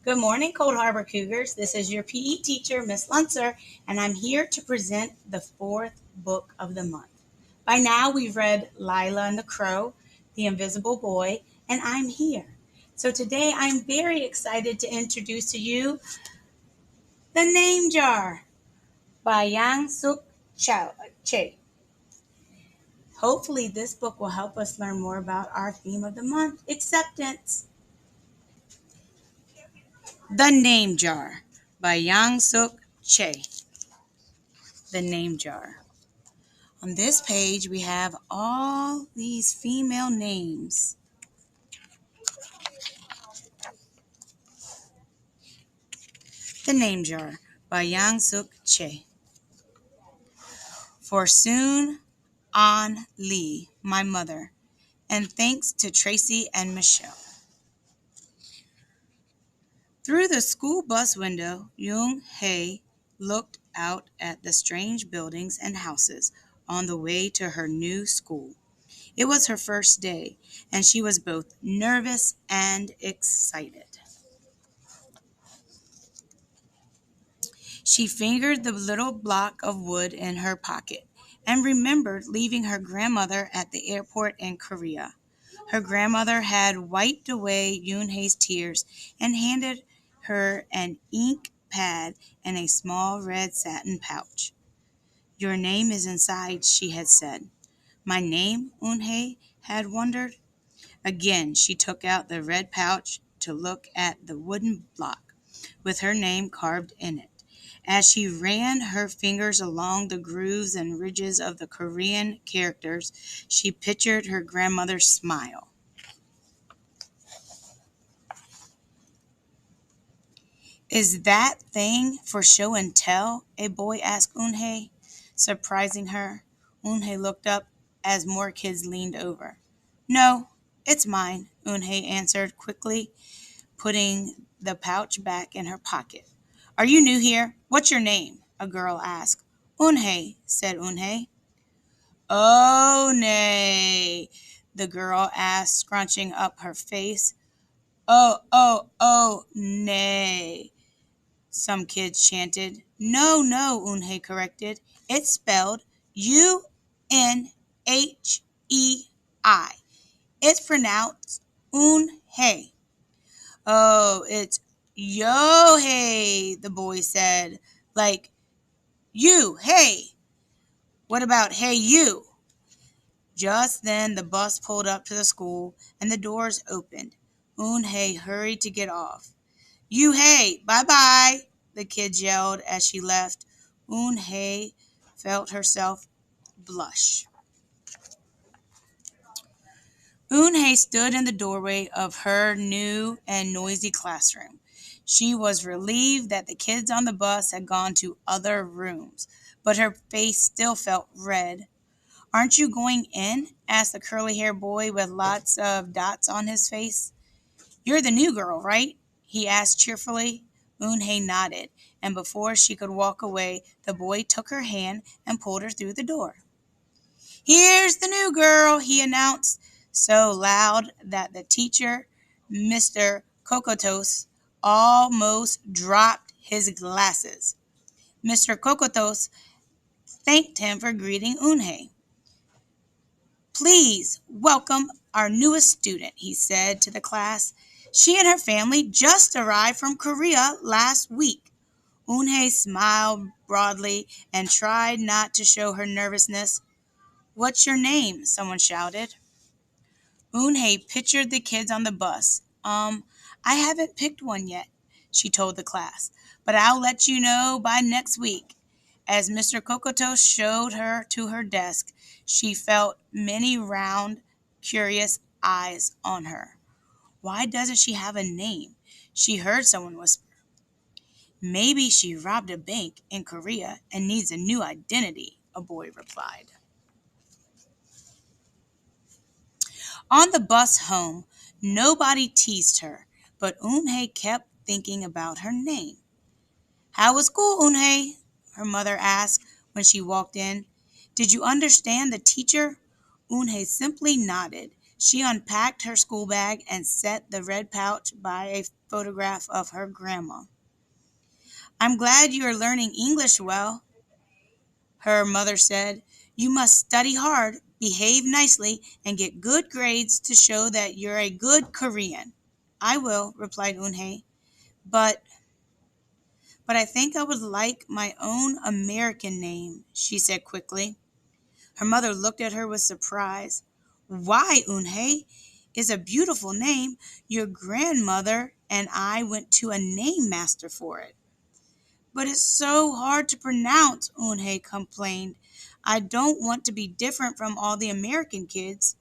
Good morning, Cold Harbor Cougars. This is your PE teacher, Miss Luntzer, and I'm here to present the fourth book of the month. By now, we've read Lila and the Crow, The Invisible Boy, and I'm here. So today, I'm very excited to introduce to you The Name Jar by Yang Suk Che. Hopefully, this book will help us learn more about our theme of the month, acceptance. The Name Jar by Yang Suk Che. The Name Jar. On this page, we have all these female names. The Name Jar by Yang Suk Che. For Soon An Lee, my mother, and thanks to Tracy and Michelle. Through the school bus window, Young Hae looked out at the strange buildings and houses on the way to her new school. It was her first day, and she was both nervous and excited. She fingered the little block of wood in her pocket and remembered leaving her grandmother at the airport in Korea. Her grandmother had wiped away Yoonhae's tears and handed her an ink pad and a small red satin pouch. "Your name is inside," she had said. "My name?" Eunhae had wondered. Again she took out the red pouch to look at the wooden block with her name carved in it. As she ran her fingers along the grooves and ridges of the Korean characters, she pictured her grandmother's smile. "Is that thing for show and tell?" a boy asked Eunhae, surprising her. Eunhae looked up as more kids leaned over. "No, it's mine," Eunhae answered quickly, putting the pouch back in her pocket. "Are you new here? What's your name?" a girl asked. "Eunhae," said Eunhae. "Oh, nay," the girl asked, scrunching up her face. Oh, nay," some kids chanted. "No, Eunhae corrected. It's spelled Unhei. It's pronounced Eunhae." "Oh, it's Yo-hey," the boy said. "Like, you, hey. What about hey, you?" Just then the bus pulled up to the school, and the doors opened. Eunhae hurried to get off. "You, hey, bye-bye," the kids yelled as she left. Eunhae felt herself blush. Eunhae stood in the doorway of her new and noisy classroom. She was relieved that the kids on the bus had gone to other rooms, but her face still felt red. "Aren't you going in?" asked the curly-haired boy with lots of dots on his face. "You're the new girl, right?" he asked cheerfully. Eunhae nodded, and before she could walk away, the boy took her hand and pulled her through the door. "Here's the new girl," he announced, so loud that the teacher, Mr. Kokotos, almost dropped his glasses. Mr. Kokotos thanked him for greeting Eunhae. "Please welcome our newest student," he said to the class. "She and her family just arrived from Korea last week." Eunhae smiled broadly and tried not to show her nervousness. "What's your name?" someone shouted. Eunhae pictured the kids on the bus. I haven't picked one yet," she told the class, "but I'll let you know by next week." As Mr. Kokoto showed her to her desk, she felt many round, curious eyes on her. "Why doesn't she have a name?" she heard someone whisper. "Maybe she robbed a bank in Korea and needs a new identity," a boy replied. On the bus home, nobody teased her, but Eunhae kept thinking about her name. "How was school, Eunhae?" her mother asked when she walked in. "Did you understand the teacher?" Eunhae simply nodded. She unpacked her school bag and set the red pouch by a photograph of her grandma. I'm glad you are learning English well, her mother said. You must study hard, behave nicely, and get good grades to show that you're a good Korean. I will, replied Eunhye, but I think I would like my own American name, she said quickly. Her mother looked at her with surprise. Why, Eunhye? It's a beautiful name. Your grandmother and I went to a name master for it. But it's so hard to pronounce, Eunhye complained. I don't want to be different from all the American kids.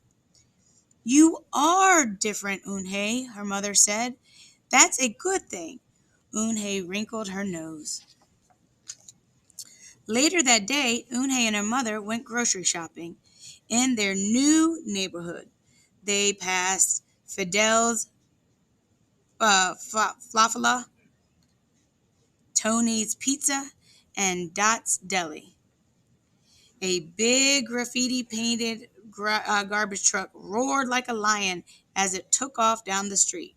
You are different, Eunhye, her mother said. That's a good thing. Eunhye wrinkled her nose. Later that day, Eunhye and her mother went grocery shopping in their new neighborhood. They passed Fidel's Falafel, Tony's Pizza, and Dot's Deli. A big graffiti painted garbage truck roared like a lion as it took off down the street.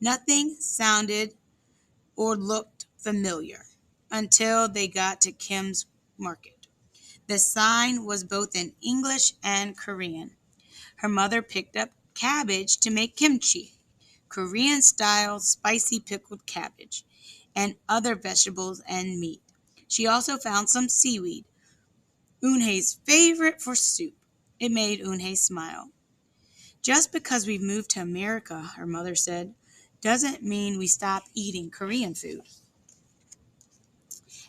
Nothing sounded or looked familiar until they got to Kim's Market. The sign was both in English and Korean. Her mother picked up cabbage to make kimchi, Korean-style spicy pickled cabbage, and other vegetables and meat. She also found some seaweed, Eunhye's favorite for soup. It made Eunhye smile. Just because we've moved to America, her mother said, doesn't mean we stop eating Korean food.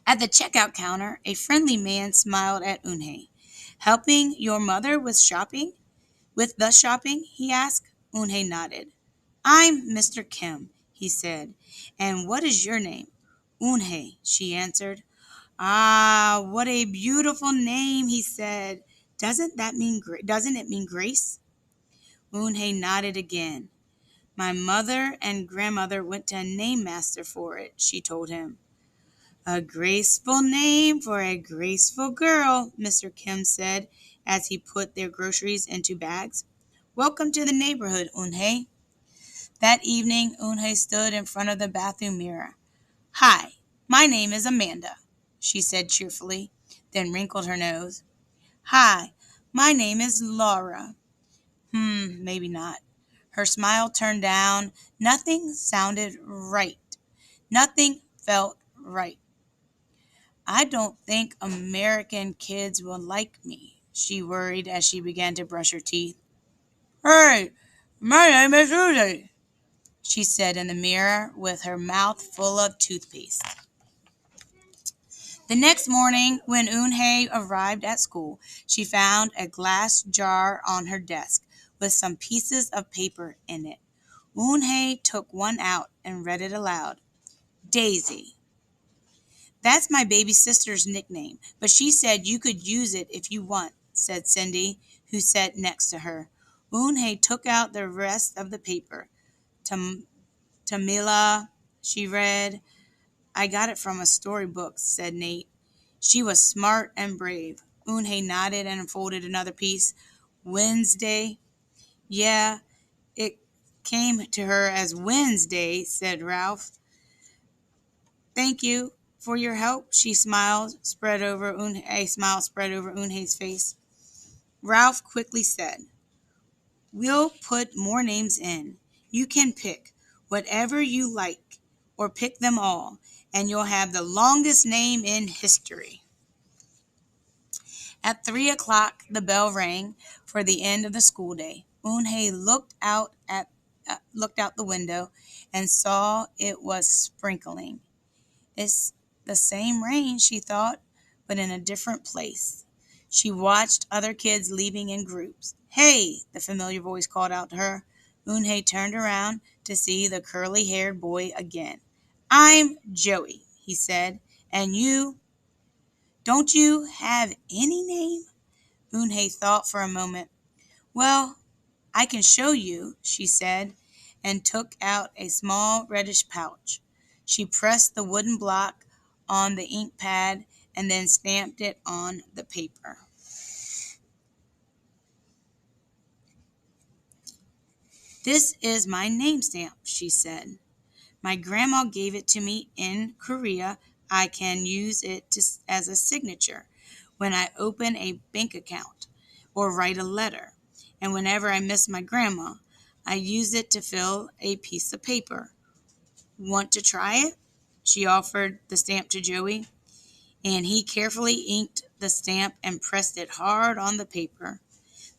At the checkout counter, a friendly man smiled at Eunhye. Helping your mother with shopping? With the shopping? He asked. Eunhye nodded. I'm Mr. Kim, he said. And what is your name? Eunhye, she answered. Ah, what a beautiful name, he said. Doesn't it mean grace? Eunhye nodded again. My mother and grandmother went to a name master for it, she told him. A graceful name for a graceful girl, Mr. Kim said as he put their groceries into bags. Welcome to the neighborhood, Eunhye. That evening, Eunhye stood in front of the bathroom mirror. Hi, my name is Amanda, she said cheerfully, then wrinkled her nose. Hi, my name is Laura. Maybe not. Her smile turned down. Nothing sounded right. Nothing felt right. I don't think American kids will like me, she worried as she began to brush her teeth. Hey, my name is Susie, she said in the mirror with her mouth full of toothpaste. The next morning, when Eunhye arrived at school, she found a glass jar on her desk with some pieces of paper in it. Eunhye took one out and read it aloud. Daisy. That's my baby sister's nickname, but she said you could use it if you want, said Cindy, who sat next to her. Eunhye took out the rest of the paper. Tamila, she read. I got it from a storybook, said Nate. She was smart and brave. Eunhye nodded and unfolded another piece. Wednesday. Yeah, it came to her as Wednesday, said Ralph. Thank you for your help, she smiled, a smile spread over Eunhye's face. Ralph quickly said, We'll put more names in. You can pick whatever you like, or pick them all, and you'll have the longest name in history. At 3 o'clock, the bell rang for the end of the school day. Eunhye looked out the window and saw it was sprinkling. It's the same rain, she thought, but in a different place. She watched other kids leaving in groups. Hey, the familiar voice called out to her. Eunhye turned around to see the curly-haired boy again. I'm Joey, he said. And you? Don't you have any name? Eunhye thought for a moment. Well, I can show you, she said, and took out a small reddish pouch. She pressed the wooden block on the ink pad and then stamped it on the paper. This is my name stamp, she said. My grandma gave it to me in Korea. I can use it as a signature when I open a bank account or write a letter. And whenever I miss my grandma, I use it to fill a piece of paper. Want to try it? She offered the stamp to Joey, and he carefully inked the stamp and pressed it hard on the paper.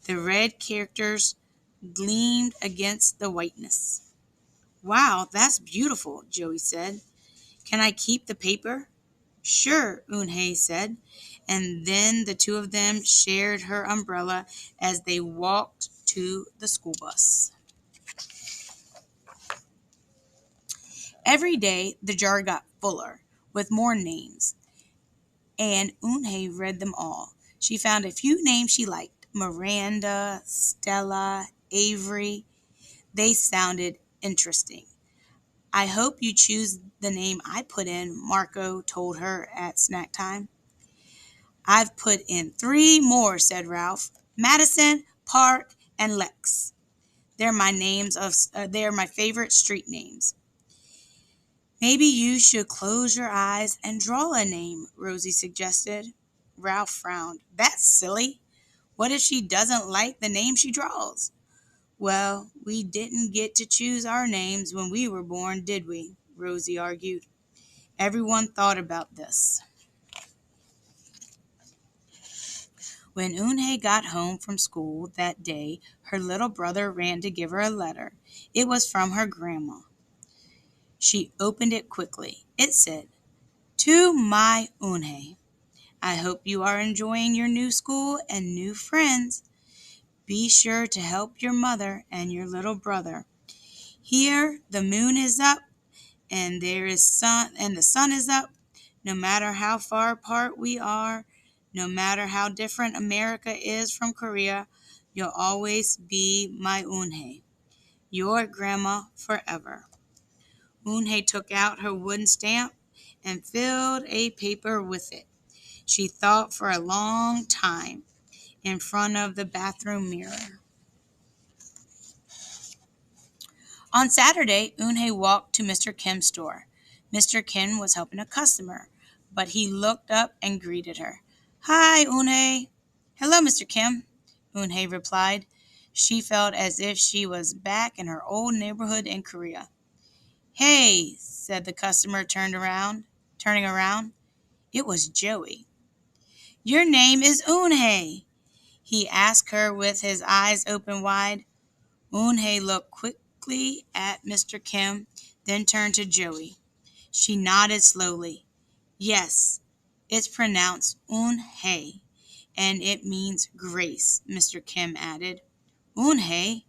The red characters gleamed against the whiteness. Wow, that's beautiful, Joey said. Can I keep the paper? Sure, Eunhye said, and then the two of them shared her umbrella as they walked to the school bus. Every day, the jar got fuller with more names, and Eunhye read them all. She found a few names she liked: Miranda, Stella, Avery. They sounded interesting. I hope you choose the name I put in, Marco told her at snack time. I've put in 3 more, said Ralph. Madison, Park, and Lex. They're my favorite street names. Maybe you should close your eyes and draw a name, Rosie suggested. Ralph frowned. That's silly. What if she doesn't like the name she draws? Well, we didn't get to choose our names when we were born, did we? Rosie argued. Everyone thought about this. When Eunhye got home from school that day, her little brother ran to give her a letter. It was from her grandma. She opened it quickly. It said, To my Eunhye, I hope you are enjoying your new school and new friends. Be sure to help your mother and your little brother. Here the moon is up and the sun is up. No matter how far apart we are, no matter how different America is from Korea, you'll always be my Eunhye, your grandma forever. Eunhye took out her wooden stamp and filled a paper with it. She thought for a long time in front of the bathroom mirror. On Saturday, Eunhye walked to Mr. Kim's store. Mr. Kim was helping a customer, but he looked up and greeted her. Hi, Eunhye. Hello, Mr. Kim, Eunhye replied. She felt as if she was back in her old neighborhood in Korea. Hey, said the customer turning around. It was Joey. Your name is Eunhye, he asked her with his eyes open wide. Eunhye looked quickly at Mr. Kim, then turned to Joey. She nodded slowly. Yes, it's pronounced Eunhye, and it means grace, Mr. Kim added. Eunhye,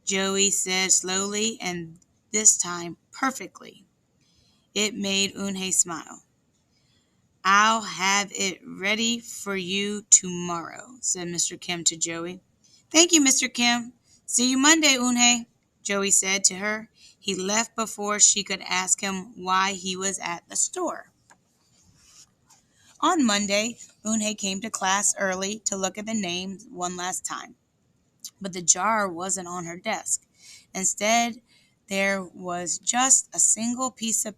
Joey said slowly, and this time perfectly. It made Eunhye smile. I'll have it ready for you tomorrow, said Mr. Kim to Joey. Thank you, Mr. Kim. See you Monday, Eunhye, Joey said to her. He left before she could ask him why he was at the store. On Monday, Eunhye came to class early to look at the names one last time. But the jar wasn't on her desk. Instead, there was just a single piece of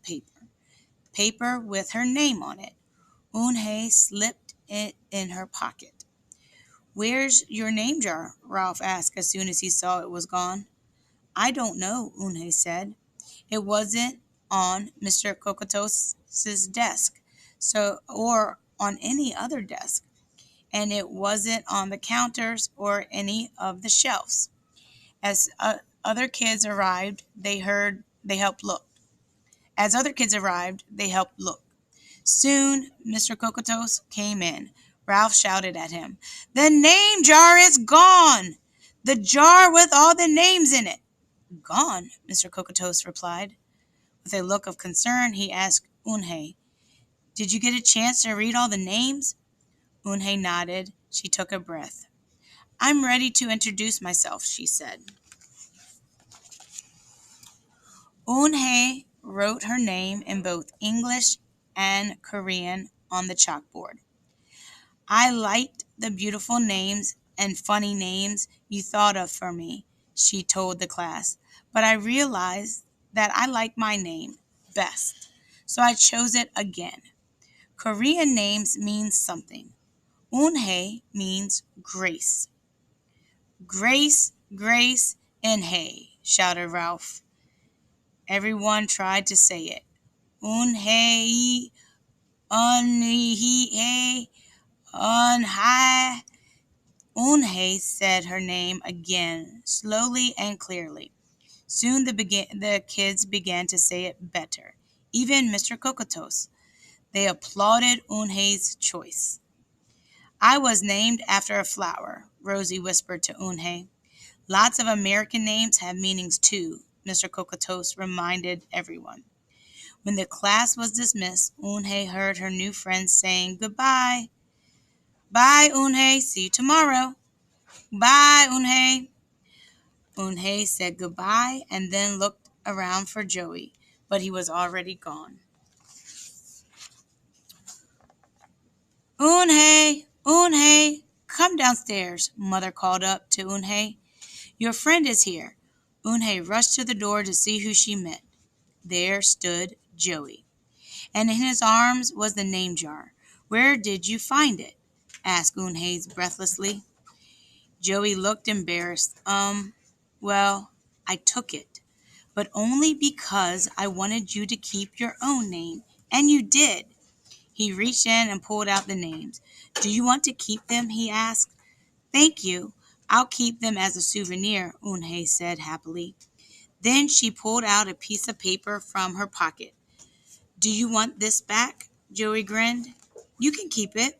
paper with her name on it. Eunhye slipped it in her pocket. Where's your name jar? Ralph asked as soon as he saw it was gone. I don't know, Eunhye said. It wasn't on Mr. Kokotos's desk, or on any other desk, and it wasn't on the counters or any of the shelves. As other kids arrived, they helped look. As other kids arrived, they helped look. Soon, Mr. Kokotos came in. Ralph shouted at him, The name jar is gone! The jar with all the names in it. Gone, Mr. Kokotos replied. With a look of concern, he asked Eunhye, Did you get a chance to read all the names? Eunhye nodded. She took a breath. I'm ready to introduce myself, she said. Eunhye wrote her name in both English and Korean on the chalkboard. I liked the beautiful names and funny names you thought of for me, she told the class, but I realized that I like my name best, so I chose it again. Korean names mean something. Eunhae means grace. Grace, grace, Eunhae, shouted Ralph. Everyone tried to say it. Eunhae, Eunhae, Eunhae. Eunhae said her name again, slowly and clearly. Soon the kids began to say it better. Even Mr. Kokotos. They applauded Eunhae's choice. I was named after a flower, Rosie whispered to Eunhae. Lots of American names have meanings too, Mr. Kokotos reminded everyone. When the class was dismissed, Eunhae heard her new friends saying goodbye. Bye, Eunhae. See you tomorrow. Bye, Eunhae. Eunhae said goodbye and then looked around for Joey, but he was already gone. Eunhae, Eunhae, come downstairs, Mother called up to Eunhae. Your friend is here. Eunhae rushed to the door to see who she met. There stood Joey, and in his arms was the name jar. Where did you find it? Asked Eunhae breathlessly. Joey looked embarrassed. Well, I took it, but only because I wanted you to keep your own name, and you did. He reached in and pulled out the names. Do you want to keep them? He asked. Thank you. I'll keep them as a souvenir, Eunhae said happily. Then she pulled out a piece of paper from her pocket. Do you want this back? Joey grinned. You can keep it.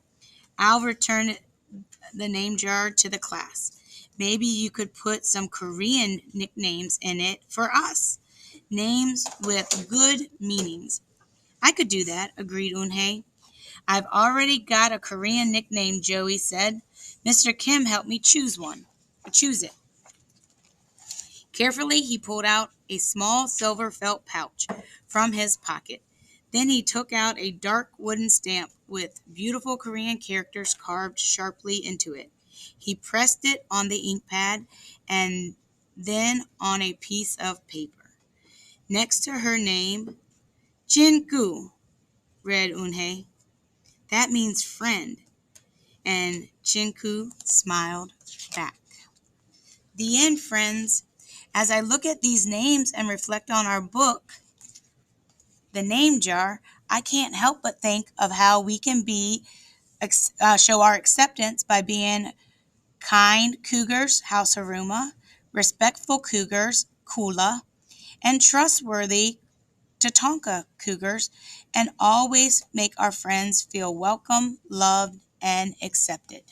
I'll return the name jar to the class. Maybe you could put some Korean nicknames in it for us. Names with good meanings. I could do that, agreed Eunhae. I've already got a Korean nickname, Joey said. Mr. Kim helped me choose it. Carefully, he pulled out a small silver felt pouch from his pocket. Then he took out a dark wooden stamp with beautiful Korean characters carved sharply into it. He pressed it on the ink pad and then on a piece of paper. Next to her name, Jin-gu, read Eunhae. That means friend. And Jin-gu smiled back. The end, friends. As I look at these names and reflect on our book, The Name Jar, I can't help but think of how we can show our acceptance by being kind cougars, House Haruma, respectful cougars, Kula, and trustworthy Tatanka cougars, and always make our friends feel welcome, loved, and accepted.